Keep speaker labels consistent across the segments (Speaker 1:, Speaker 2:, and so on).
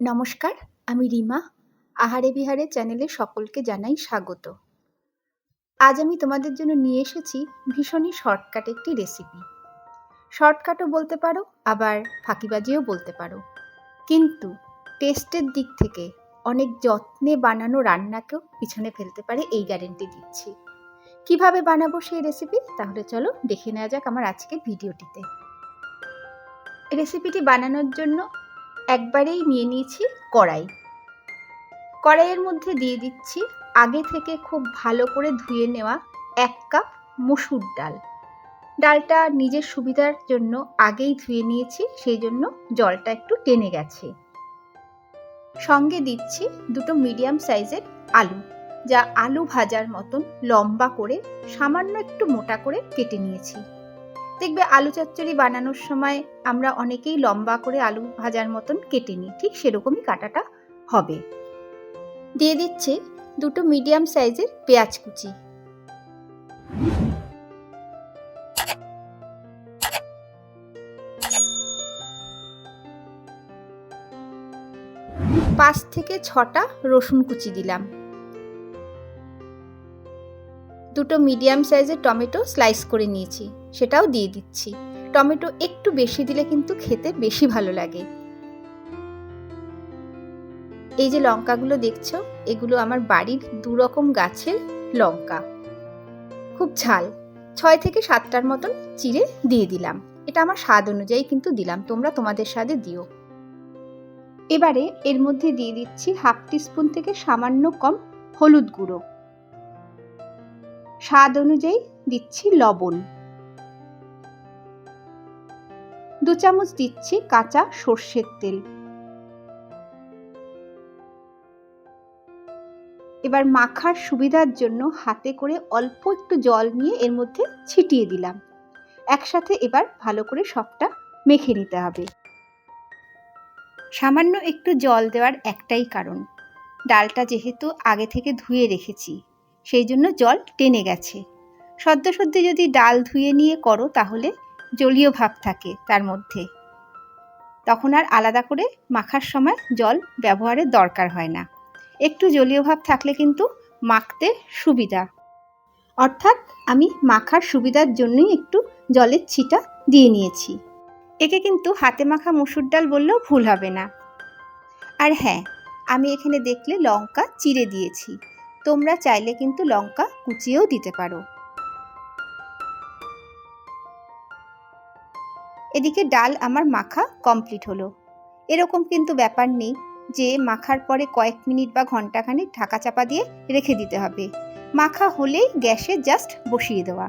Speaker 1: নমস্কার, আমি রিমা। আহারে বিহারে চ্যানেলে সকলকে জানাই স্বাগত। আজ আমি তোমাদের জন্য নিয়ে এসেছি ভীষণই শর্টকাট একটি রেসিপি। শর্টকাটও বলতে পারো, আবার ফাঁকিবাজিও বলতে পারো। কিন্তু টেস্টের দিক থেকে অনেক যত্নে বানানো রান্নাকেও পিছনে ফেলতে পারে, এই গ্যারেন্টি দিচ্ছি। কিভাবে বানাবো সেই রেসিপি? তাহলে চলো দেখে নেওয়া যাক আমার আজকের ভিডিওটিতে। রেসিপিটি বানানোর জন্য একবারেই নিয়ে নিয়েছি কড়াই। কড়াইয়ের মধ্যে দিয়ে দিচ্ছি আগে থেকে খুব ভালো করে ধুয়ে নেওয়া 1 কাপ মসুর ডাল। ডালটা নিজের সুবিধার জন্য আগেই ধুয়ে নিয়েছি, সেই জন্য জলটা একটু টেনে গেছে। সঙ্গে দিচ্ছি 2টো মিডিয়াম সাইজের আলু, যা আলু ভাজার মতন লম্বা করে সামান্য একটু মোটা করে কেটে নিয়েছি। দেখবে আলু চচ্চড়ি বানানোর সময় আমরা অনেকেই লম্বা করে আলু ভাজার মতন কেটে নিই, ঠিক সেরকমই কাটাটা হবে। দিয়ে দিচ্ছি 2টো মিডিয়াম সাইজের পেঁয়াজ কুচি। পাঁচ থেকে 6টা রসুন কুচি দিলাম। 2টো মিডিয়াম সাইজের টমেটো স্লাইস করে নিয়েছি, সেটাও দিয়ে দিচ্ছি। টমেটো একটু বেশি দিলে কিন্তু খেতে বেশি ভালো লাগে। এই যে লঙ্কাগুলো দেখছো, এগুলো আমার বাড়ির 2 রকম গাছের লঙ্কা, খুব ঝাল। 6 থেকে 7টার মতন চিড়ে দিয়ে দিলাম। এটা আমার স্বাদ অনুযায়ী কিন্তু দিলাম, তোমরা তোমাদের স্বাদে দিও। এবারে এর মধ্যে দিয়ে দিচ্ছি 1/2 টিস্পুন থেকে সামান্য কম হলুদ গুঁড়ো। স্বাদ অনুযায়ী দিচ্ছি লবণ। 2 চামচ দিচ্ছি কাঁচা সর্ষের তেল। এবার মাখার সুবিধার জন্য হাতে করে অল্প একটু জল নিয়ে এর মধ্যে ছিটিয়ে দিলাম। একসাথে এবার ভালো করে সবটা মেখে নিতে হবে। সামান্য একটু জল দেওয়ার একটাই কারণ, ডালটা যেহেতু আগে থেকে ধুয়ে রেখেছি, সেই জন্য জল টেনে গেছে। সদ্য যদি ডাল ধুয়ে নিয়ে করো তাহলে জলীয় ভাব থাকে তার মধ্যে, তখন আর আলাদা করে মাখার সময় জল ব্যবহারের দরকার হয় না। একটু জলীয় ভাব থাকলে কিন্তু মাখতে সুবিধা, অর্থাৎ আমি মাখার সুবিধার জন্যই একটু জলের ছিটা দিয়ে নিয়েছি। একে কিন্তু হাতে মাখা মসুর ডাল বললেও ভুল হবে না। আর হ্যাঁ, আমি এখানে দেখলে লঙ্কা চিড়ে দিয়েছি, তোমরা চাইলে কিন্তু লঙ্কা কুচিয়েও দিতে পারো। এদিকে ডাল আমার মাখা কমপ্লিট হলো। এরকম কিন্তু ব্যাপার নেই যে মাখার পরে কয়েক মিনিট বা ঘন্টাখানেক ঢাকা চাপা দিয়ে রেখে দিতে হবে। মাখা হলেই গ্যাসে জাস্ট বসিয়ে দেওয়া,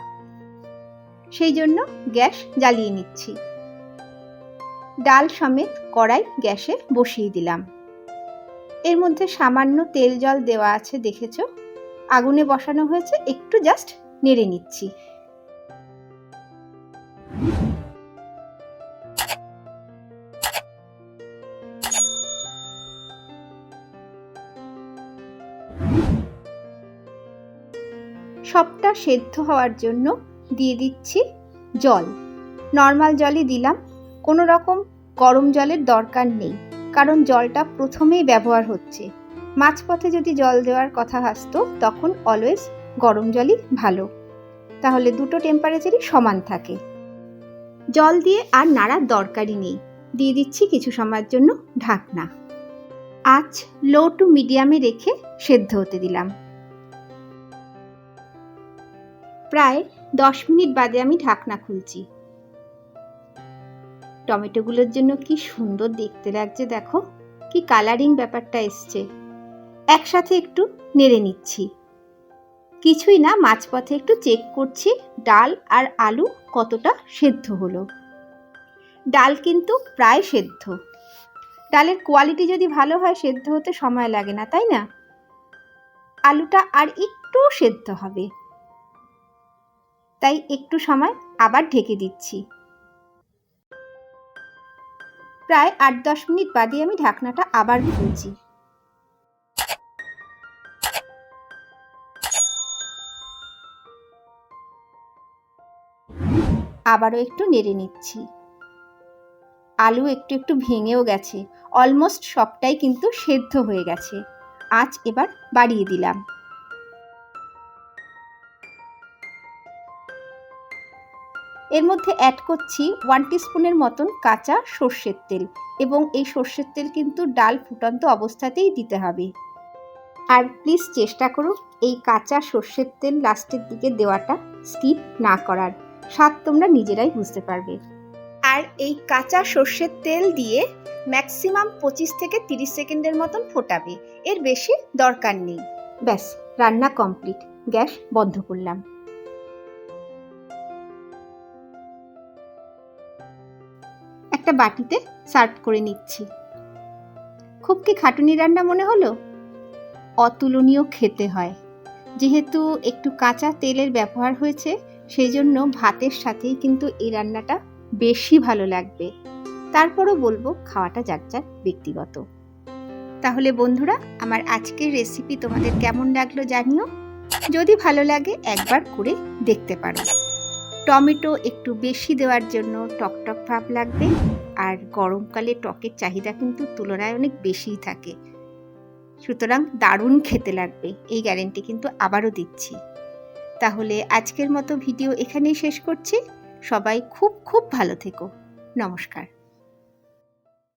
Speaker 1: সেই জন্য গ্যাস জ্বালিয়ে নিচ্ছি। ডাল সমেত কড়াই গ্যাসে বসিয়ে দিলাম। এর মধ্যে সামান্য তেল জল দেওয়া আছে, দেখেছো, আগুনে বসানো হয়েছে, একটু জাস্ট নেড়ে নিচ্ছি। সবটা সেদ্ধ হওয়ার জন্য দিয়ে দিচ্ছি জল। নর্মাল জলই দিলাম, কোনো রকম গরম জলের দরকার নেই, কারণ জলটা প্রথমেই ব্যবহার হচ্ছে। মাঝপথে যদি জল দেওয়ার কথা আসতো তখন অলওয়েজ গরম জলই ভালো, তাহলে দুটো টেম্পারেচারই সমান থাকে। জল দিয়ে আর নাড়ার দরকারই নেই। দিয়ে দিচ্ছি কিছু সময়ের জন্য ঢাকনা। আঁচ লো টু মিডিয়ামে রেখে সেদ্ধ হতে দিলাম। প্রায় 10 মিনিট বাদে আমি ঢাকনা খুলছি। টমেটোগুলোর জন্য কি সুন্দর দেখতে লাগছে, দেখো কি কালারিং ব্যাপারটা এসছে। একসাথে একটু নেড়ে নিচ্ছি, কিছুই না, মাঝপথে একটু চেক করছি ডাল আর আলু কতটা সেদ্ধ হলো। ডাল কিন্তু প্রায় সেদ্ধ। ডালের কোয়ালিটি যদি ভালো হয় সেদ্ধ হতে সময় লাগে না, তাই না? আলুটা আর একটু সেদ্ধ হবে, তাই একটু সময় আবার ঢেকে দিচ্ছি। প্রায় 8-10 মিনিট বাদে আমি ঢাকনাটা আবার খুলছি। আবারও একটু নেড়ে নিচ্ছি। আলু একটু একটু ভেঙেও গেছে, অলমোস্ট সবটাই কিন্তু সেদ্ধ হয়ে গেছে। আঁচ এবার বাড়িয়ে দিলাম। এর মধ্যে অ্যাড করছি 1 টিস্পুনের মতন কাঁচা সর্ষের তেল, এবং এই সর্ষের তেল কিন্তু ডাল ফুটন্ত অবস্থাতেই দিতে হবে। আর প্লিজ চেষ্টা করো এই কাঁচা সর্ষের তেল লাস্টের দিকে দেওয়াটা স্কিপ না করার, স্বাদ তোমরা নিজেরাই বুঝতে পারবে। আর এই কাঁচা সর্ষের তেল দিয়ে ম্যাক্সিমাম 25 থেকে 30 সেকেন্ডের মতন ফোটাবে, এর বেশি দরকার নেই। ব্যাস, রান্না কমপ্লিট। গ্যাস বন্ধ করলাম। একটা বাটিতে সার্ভ করে নিচ্ছি। খুব কি খাটুনি রান্না মনে হলো? অতুলনীয় খেতে হয়। যেহেতু একটু কাঁচা তেলের ব্যবহার হয়েছে, সেই জন্য ভাতের সাথেই কিন্তু এই রান্নাটা বেশি ভালো লাগবে। তারপরও বলবো খাওয়াটা যার যার ব্যক্তিগত। তাহলে বন্ধুরা, আমার আজকের রেসিপি তোমাদের কেমন লাগলো জানিও। যদি ভালো লাগে একবার করে দেখতে পারো। টমেটো একটু বেশি দেওয়ার জন্য টকটক ভাব লাগবে, আর গরমকালে টকের চাহিদা কিন্তু তুলনায় অনেক বেশিই থাকে। সুতরাং দারুণ খেতে লাগবে, এই গ্যারেন্টি কিন্তু আবারও দিচ্ছি। তাহলে আজকের মতো ভিডিও এখানেই শেষ করছি। সবাই খুব খুব ভালো থেকো। নমস্কার।